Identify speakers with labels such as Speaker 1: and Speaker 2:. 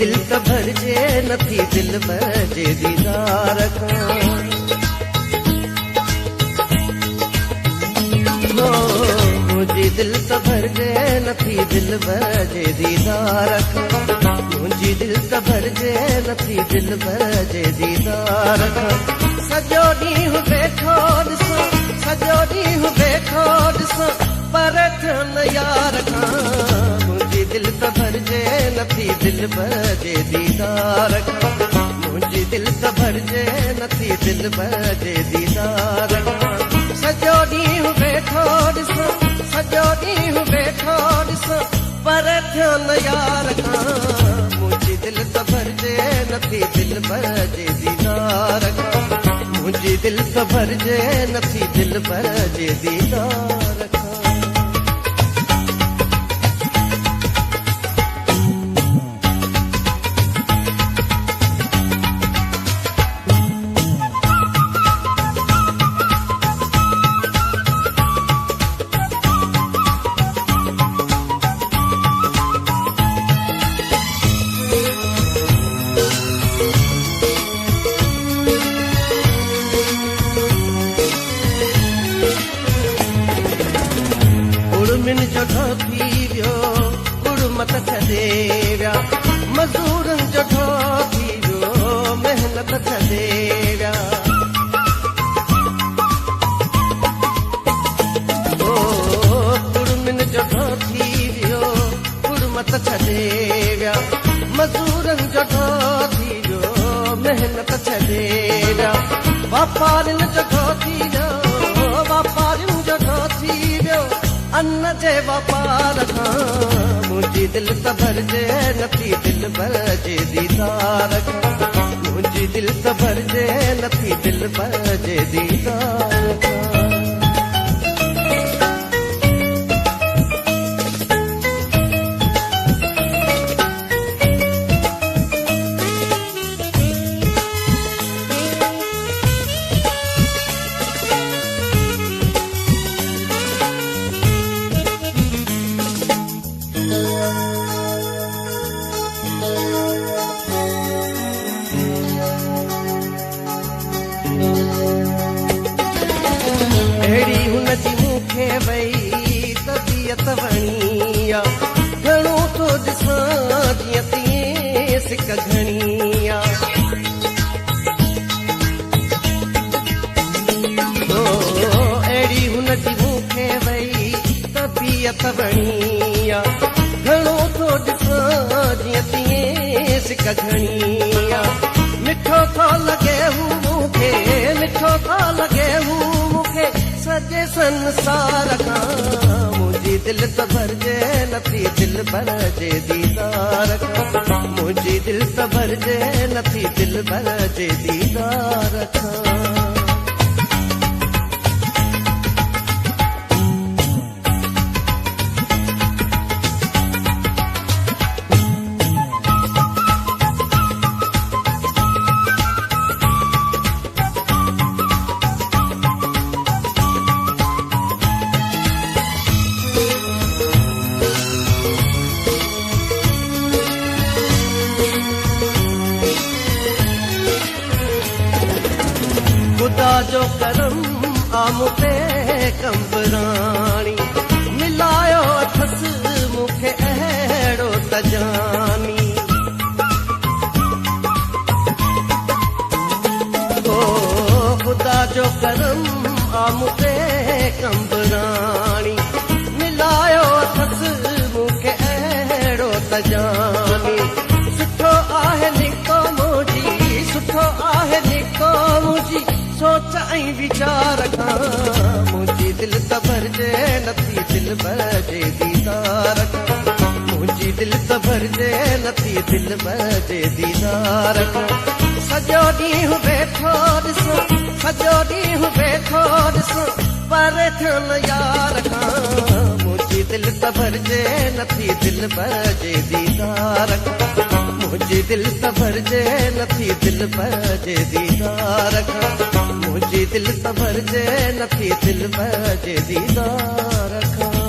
Speaker 1: दिल त भरजे नथी दिल बजे दीदार खां मुंहिंजी दिल त भरजे नथी दिल बजे दीदार खां मुंहिंजी दिल त भरजे नथी दिल बजे दीदार खां सॼो ॾींहुं वेठो ॾिसां सॼो ॾींहुं वेठो ॾिसां पर थियन यार खां मुंहिंजी दिल त भरजे नथी दिल बजे दीदार खां मुंहिंजी दिल त भरजे नथी दिल बजे दीदार खां सॼो ॾींहुं वेठो ॾिसां सॼो ॾींहुं वेठो ॾिसां पर थियन यार खां मुंहिंजी दिल त भरजे नथी दिल बजे दीदार खां मुंहिंजी दिल त भरजे नथी दिल बजे दीदार खां जो थी वियो गुरमत छॾे विया मज़दूरनि जो थी वियो महिनत छॾे विया गुरमिन जो थी वियो गुरमत छॾे विया मज़दूरनि जो थी वियो महिनत छॾे विया वापारियुनि जो थी वियो वापारियुनि जो थी वियो अन्न जे वापार खां मुंहिंजी दिल त भरजे नथी दिल बजे दीदार खां मुंहिंजी दिल त भरजे नथी दिल बजे दीदार खां अहिड़ी हुनजी मूंखे वई तबियत वणी आहे घणो थो ॾिसां जीअं तीअं सिक घणी आहे अहिड़ी हुनजी मूंखे वई तबियत वणी आहे घणो थो ॾिसां जीअं तीअं सिक घणी आहे मिठो थो लॻे हू मूंखे मिठो थो लॻे हू मूंखे सॼे संसार खां मुंहिंजी दिल त भरजे नथी दिल बजे दीदार खां मुंहिंजी दिल त भरजे नथी दिल बजे दीदार खां खुदा जो करम आम ते कंबराणी मिलायो अथसि मूंखे अहिड़ो त जानी खुदा जो करम आम ते कंबराणी मिलायो अथसि मूंखे अहिड़ो त जानी सुठो आहे निको मुंहिंजी सुठो आहे निको मुंहिंजी सोच ऐं वीचार खां मुंहिंजी दिल त भरजे नथी दिल बजे दीदार खां मुंहिंजी दिल त भरजे नथी दिल बजे दीदार खां सॼो ॾींहुं वेठो ॾिसां सॼो ॾींहुं वेठो ॾिसां पर थियन यार खां मुंहिंजी दिल त भरजे नथी दिल बजे दीदार खां मुंहिंजी दिल त भरजे नथी दिल बजे दीदार खां मुंहिंजी दिल त भरजे नथी दिल बजे दीदार खां